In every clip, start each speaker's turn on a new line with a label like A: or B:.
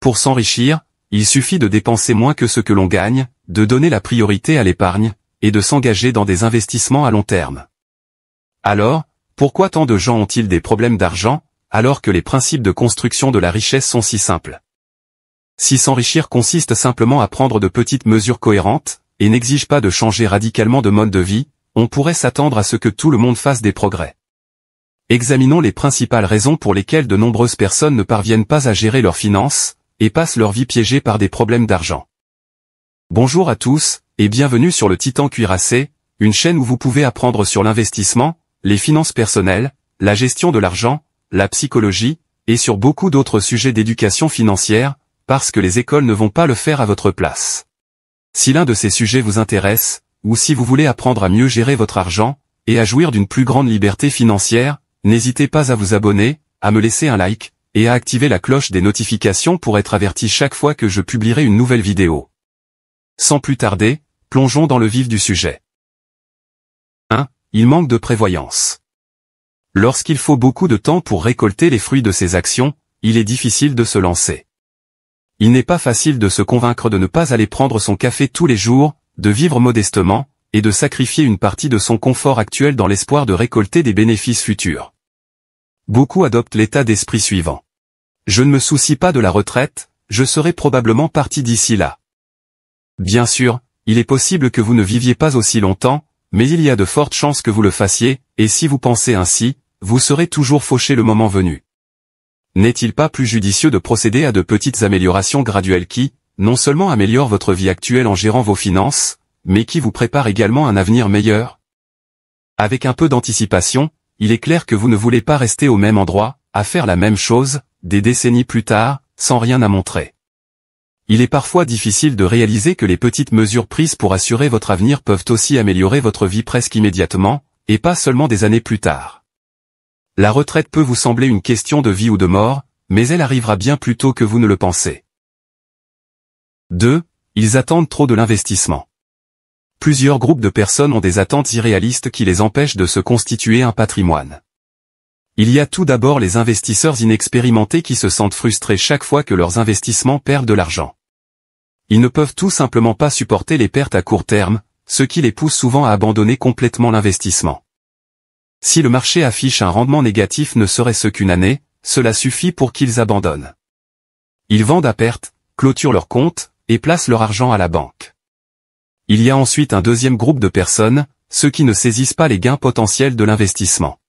A: Pour s'enrichir, il suffit de dépenser moins que ce que l'on gagne, de donner la priorité à l'épargne, et de s'engager dans des investissements à long terme. Alors, pourquoi tant de gens ont-ils des problèmes d'argent, alors que les principes de construction de la richesse sont si simples? Si s'enrichir consiste simplement à prendre de petites mesures cohérentes, et n'exige pas de changer radicalement de mode de vie, on pourrait s'attendre à ce que tout le monde fasse des progrès. Examinons les principales raisons pour lesquelles de nombreuses personnes ne parviennent pas à gérer leurs finances, et passent leur vie piégées par des problèmes d'argent. Bonjour à tous, et bienvenue sur le Titan Cuirassé, une chaîne où vous pouvez apprendre sur l'investissement, les finances personnelles, la gestion de l'argent, la psychologie, et sur beaucoup d'autres sujets d'éducation financière, parce que les écoles ne vont pas le faire à votre place. Si l'un de ces sujets vous intéresse, ou si vous voulez apprendre à mieux gérer votre argent, et à jouir d'une plus grande liberté financière, n'hésitez pas à vous abonner, à me laisser un like, et à activer la cloche des notifications pour être averti chaque fois que je publierai une nouvelle vidéo. Sans plus tarder, plongeons dans le vif du sujet. 1. Il manque de prévoyance. Lorsqu'il faut beaucoup de temps pour récolter les fruits de ses actions, il est difficile de se lancer. Il n'est pas facile de se convaincre de ne pas aller prendre son café tous les jours, de vivre modestement, et de sacrifier une partie de son confort actuel dans l'espoir de récolter des bénéfices futurs. Beaucoup adoptent l'état d'esprit suivant. Je ne me soucie pas de la retraite, je serai probablement parti d'ici là. Bien sûr, il est possible que vous ne viviez pas aussi longtemps, mais il y a de fortes chances que vous le fassiez, et si vous pensez ainsi, vous serez toujours fauché le moment venu. N'est-il pas plus judicieux de procéder à de petites améliorations graduelles qui, non seulement améliorent votre vie actuelle en gérant vos finances, mais qui vous préparent également un avenir meilleur? Avec un peu d'anticipation, il est clair que vous ne voulez pas rester au même endroit, à faire la même chose, des décennies plus tard, sans rien à montrer. Il est parfois difficile de réaliser que les petites mesures prises pour assurer votre avenir peuvent aussi améliorer votre vie presque immédiatement, et pas seulement des années plus tard. La retraite peut vous sembler une question de vie ou de mort, mais elle arrivera bien plus tôt que vous ne le pensez. 2. Ils attendent trop de l'investissement. Plusieurs groupes de personnes ont des attentes irréalistes qui les empêchent de se constituer un patrimoine. Il y a tout d'abord les investisseurs inexpérimentés qui se sentent frustrés chaque fois que leurs investissements perdent de l'argent. Ils ne peuvent tout simplement pas supporter les pertes à court terme, ce qui les pousse souvent à abandonner complètement l'investissement. Si le marché affiche un rendement négatif ne serait-ce qu'une année, cela suffit pour qu'ils abandonnent. Ils vendent à perte, clôturent leur compte, et placent leur argent à la banque. Il y a ensuite un deuxième groupe de personnes, ceux qui ne saisissent pas les gains potentiels de l'investissement.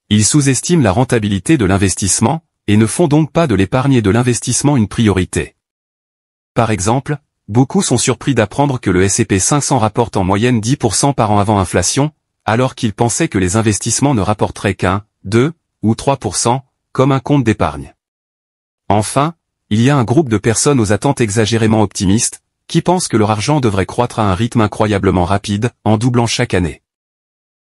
A: Ils sous-estiment la rentabilité de l'investissement, et ne font donc pas de l'épargne et de l'investissement une priorité. Par exemple, beaucoup sont surpris d'apprendre que le S&P 500 rapporte en moyenne 10% par an avant inflation, alors qu'ils pensaient que les investissements ne rapporteraient qu'un, 2 ou 3%, comme un compte d'épargne. Enfin, il y a un groupe de personnes aux attentes exagérément optimistes, qui pensent que leur argent devrait croître à un rythme incroyablement rapide, en doublant chaque année.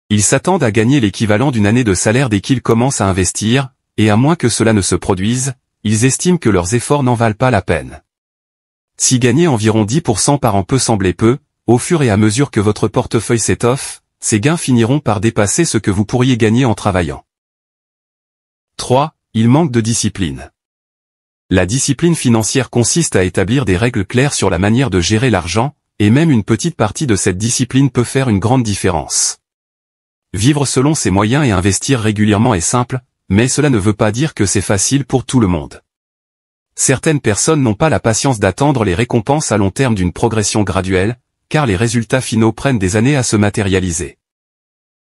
A: Ils s'attendent à gagner l'équivalent d'une année de salaire dès qu'ils commencent à investir, et à moins que cela ne se produise, ils estiment que leurs efforts n'en valent pas la peine. Si gagner environ 10% par an peut sembler peu, au fur et à mesure que votre portefeuille s'étoffe, ces gains finiront par dépasser ce que vous pourriez gagner en travaillant. 3. Il manque de discipline. La discipline financière consiste à établir des règles claires sur la manière de gérer l'argent, et même une petite partie de cette discipline peut faire une grande différence. Vivre selon ses moyens et investir régulièrement est simple, mais cela ne veut pas dire que c'est facile pour tout le monde. Certaines personnes n'ont pas la patience d'attendre les récompenses à long terme d'une progression graduelle, car les résultats finaux prennent des années à se matérialiser.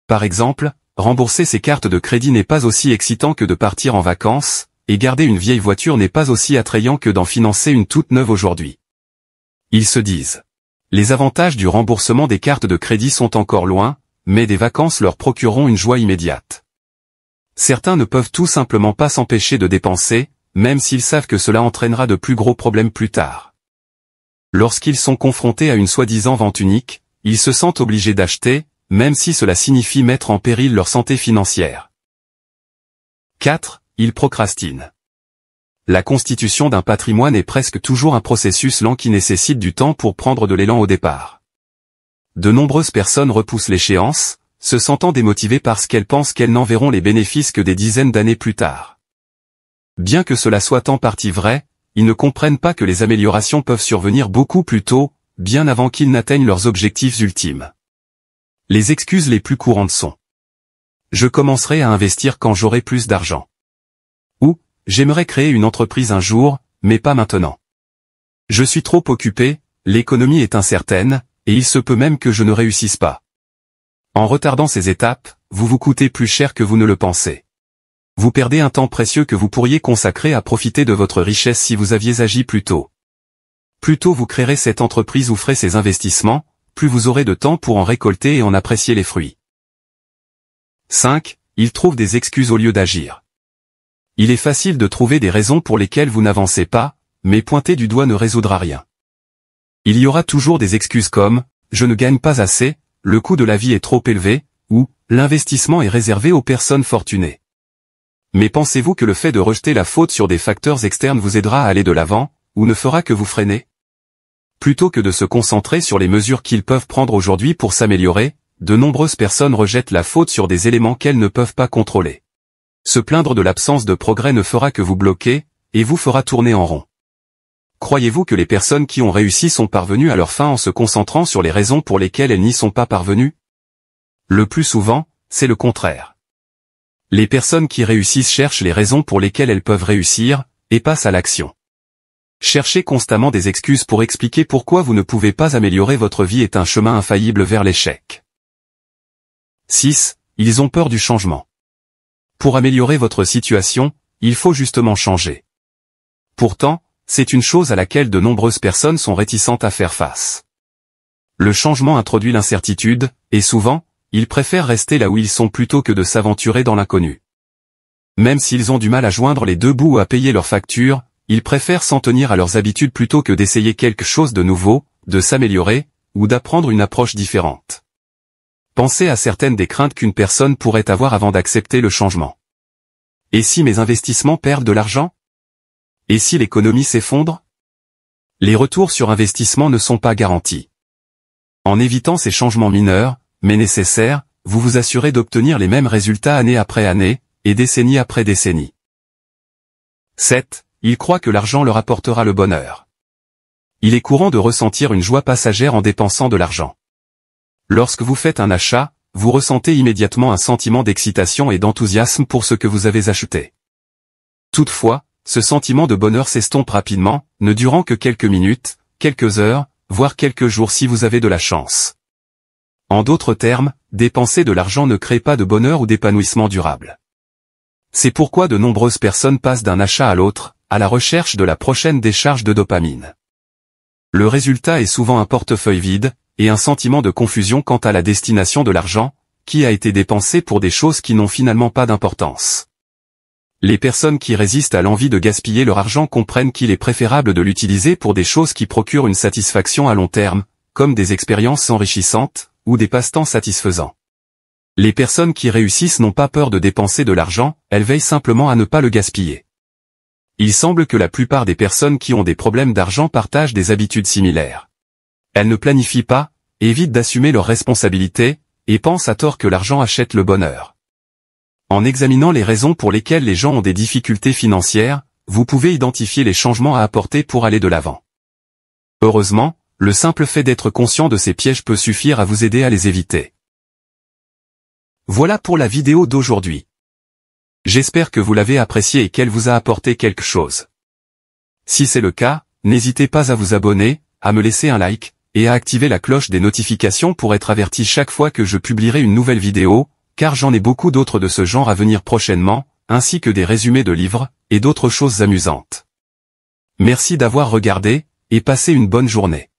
A: Par exemple, rembourser ses cartes de crédit n'est pas aussi excitant que de partir en vacances, et garder une vieille voiture n'est pas aussi attrayant que d'en financer une toute neuve aujourd'hui. Ils se disent. Les avantages du remboursement des cartes de crédit sont encore loin, mais des vacances leur procureront une joie immédiate. Certains ne peuvent tout simplement pas s'empêcher de dépenser, même s'ils savent que cela entraînera de plus gros problèmes plus tard. Lorsqu'ils sont confrontés à une soi-disant vente unique, ils se sentent obligés d'acheter, même si cela signifie mettre en péril leur santé financière. 4. Ils procrastinent. La constitution d'un patrimoine est presque toujours un processus lent qui nécessite du temps pour prendre de l'élan au départ. De nombreuses personnes repoussent l'échéance, se sentant démotivées parce qu'elles pensent qu'elles n'en verront les bénéfices que des dizaines d'années plus tard. Bien que cela soit en partie vrai, ils ne comprennent pas que les améliorations peuvent survenir beaucoup plus tôt, bien avant qu'ils n'atteignent leurs objectifs ultimes. Les excuses les plus courantes sont: je commencerai à investir quand j'aurai plus d'argent. Ou, j'aimerais créer une entreprise un jour, mais pas maintenant. Je suis trop occupé, l'économie est incertaine, et il se peut même que je ne réussisse pas. En retardant ces étapes, vous vous coûtez plus cher que vous ne le pensez. Vous perdez un temps précieux que vous pourriez consacrer à profiter de votre richesse si vous aviez agi plus tôt. Plus tôt vous créerez cette entreprise ou ferez ces investissements, plus vous aurez de temps pour en récolter et en apprécier les fruits. 5. Ils trouvent des excuses au lieu d'agir. Il est facile de trouver des raisons pour lesquelles vous n'avancez pas, mais pointer du doigt ne résoudra rien. Il y aura toujours des excuses comme « je ne gagne pas assez »,« le coût de la vie est trop élevé » ou « l'investissement est réservé aux personnes fortunées ». Mais pensez-vous que le fait de rejeter la faute sur des facteurs externes vous aidera à aller de l'avant, ou ne fera que vous freiner? Plutôt que de se concentrer sur les mesures qu'ils peuvent prendre aujourd'hui pour s'améliorer, de nombreuses personnes rejettent la faute sur des éléments qu'elles ne peuvent pas contrôler. Se plaindre de l'absence de progrès ne fera que vous bloquer, et vous fera tourner en rond. Croyez-vous que les personnes qui ont réussi sont parvenues à leur fin en se concentrant sur les raisons pour lesquelles elles n'y sont pas parvenues? Le plus souvent, c'est le contraire. Les personnes qui réussissent cherchent les raisons pour lesquelles elles peuvent réussir, et passent à l'action. Chercher constamment des excuses pour expliquer pourquoi vous ne pouvez pas améliorer votre vie est un chemin infaillible vers l'échec. 6. Ils ont peur du changement. Pour améliorer votre situation, il faut justement changer. Pourtant, c'est une chose à laquelle de nombreuses personnes sont réticentes à faire face. Le changement introduit l'incertitude, et souvent, ils préfèrent rester là où ils sont plutôt que de s'aventurer dans l'inconnu. Même s'ils ont du mal à joindre les deux bouts ou à payer leurs factures, ils préfèrent s'en tenir à leurs habitudes plutôt que d'essayer quelque chose de nouveau, de s'améliorer, ou d'apprendre une approche différente. Pensez à certaines des craintes qu'une personne pourrait avoir avant d'accepter le changement. Et si mes investissements perdent de l'argent? Et si l'économie s'effondre? Les retours sur investissement ne sont pas garantis. En évitant ces changements mineurs, mais nécessaires, vous vous assurez d'obtenir les mêmes résultats année après année, et décennie après décennie. 7. Ils croient que l'argent leur apportera le bonheur. Il est courant de ressentir une joie passagère en dépensant de l'argent. Lorsque vous faites un achat, vous ressentez immédiatement un sentiment d'excitation et d'enthousiasme pour ce que vous avez acheté. Toutefois, ce sentiment de bonheur s'estompe rapidement, ne durant que quelques minutes, quelques heures, voire quelques jours si vous avez de la chance. En d'autres termes, dépenser de l'argent ne crée pas de bonheur ou d'épanouissement durable. C'est pourquoi de nombreuses personnes passent d'un achat à l'autre, à la recherche de la prochaine décharge de dopamine. Le résultat est souvent un portefeuille vide, et un sentiment de confusion quant à la destination de l'argent, qui a été dépensé pour des choses qui n'ont finalement pas d'importance. Les personnes qui résistent à l'envie de gaspiller leur argent comprennent qu'il est préférable de l'utiliser pour des choses qui procurent une satisfaction à long terme, comme des expériences enrichissantes, ou des passe-temps satisfaisants. Les personnes qui réussissent n'ont pas peur de dépenser de l'argent, elles veillent simplement à ne pas le gaspiller. Il semble que la plupart des personnes qui ont des problèmes d'argent partagent des habitudes similaires. Elles ne planifient pas, évitent d'assumer leurs responsabilités, et pensent à tort que l'argent achète le bonheur. En examinant les raisons pour lesquelles les gens ont des difficultés financières, vous pouvez identifier les changements à apporter pour aller de l'avant. Heureusement, le simple fait d'être conscient de ces pièges peut suffire à vous aider à les éviter. Voilà pour la vidéo d'aujourd'hui. J'espère que vous l'avez appréciée et qu'elle vous a apporté quelque chose. Si c'est le cas, n'hésitez pas à vous abonner, à me laisser un like, et à activer la cloche des notifications pour être averti chaque fois que je publierai une nouvelle vidéo, car j'en ai beaucoup d'autres de ce genre à venir prochainement, ainsi que des résumés de livres, et d'autres choses amusantes. Merci d'avoir regardé, et passez une bonne journée.